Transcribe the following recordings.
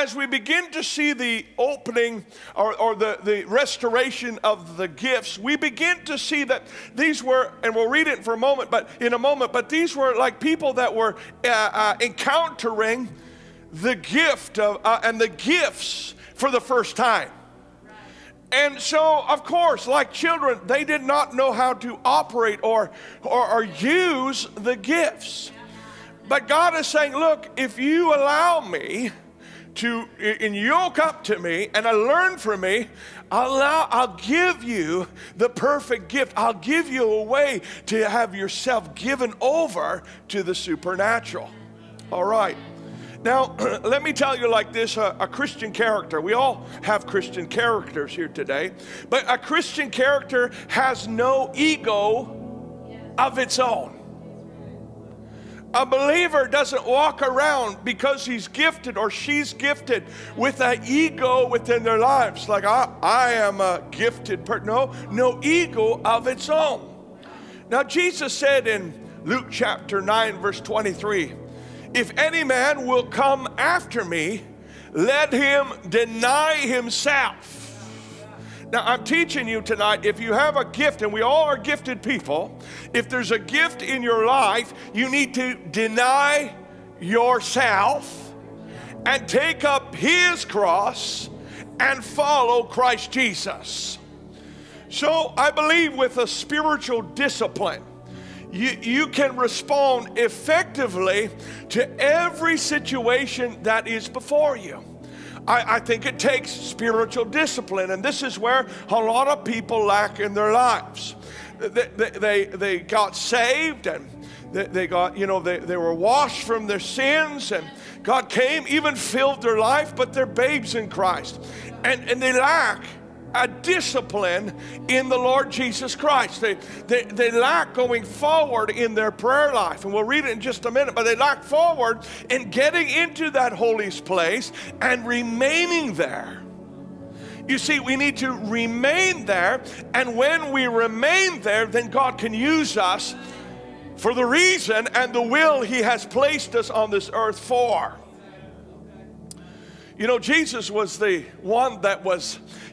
as we begin to see the opening or the restoration of the gifts, we begin to see that these were, and we'll read it for a moment, but these were like people that were encountering the gift of, and the gifts for the first time. And so, of course, like children, they did not know how to operate or use the gifts. But God is saying, look, if you allow me to, and yoke up to me and learn from me, I'll give you the perfect gift. I'll give you a way to have yourself given over to the supernatural. All right. Now, let me tell you like this, a Christian character. We all have Christian characters here today. But a Christian character has no ego of its own. A believer doesn't walk around because he's gifted or she's gifted with an ego within their lives. Like, I am a gifted person. No ego of its own. Now, Jesus said in Luke chapter 9, verse 23, if any man will come after me, let him deny himself. Now, I'm teaching you tonight, if you have a gift, and we all are gifted people, if there's a gift in your life, you need to deny yourself and take up his cross and follow Christ Jesus. So I believe with a spiritual discipline, you can respond effectively to every situation that is before you. I think it takes spiritual discipline, and this is where a lot of people lack in their lives. They got saved, and they got, they were washed from their sins, and God came, even filled their life, but they're babes in Christ. And they lack a discipline in the Lord Jesus Christ. They lack going forward in their prayer life, and we'll read it in just a minute, but they lack forward in getting into that holiest place and remaining there. You see, we need to remain there, and when we remain there, then God can use us for the reason and the will he has placed us on this earth for. Jesus was the one that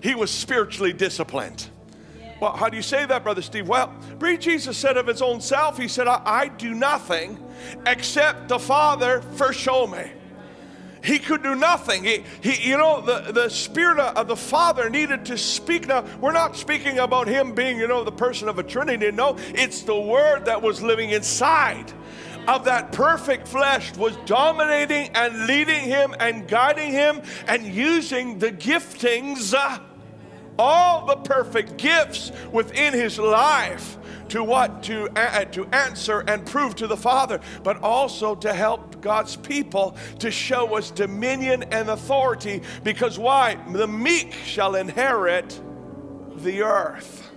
he was spiritually disciplined. Well, how do you say that, Brother Steve? Well, Jesus said of his own self, he said, I do nothing except the Father first show me. He could do nothing. The Spirit of the Father needed to speak. Now, we're not speaking about him being, the person of a Trinity. No, it's the Word that was living inside of that perfect flesh, was dominating and leading him and guiding him and using the giftings, all the perfect gifts within his life to answer and prove to the Father, but also to help God's people to show us dominion and authority. Because why? The meek shall inherit the earth.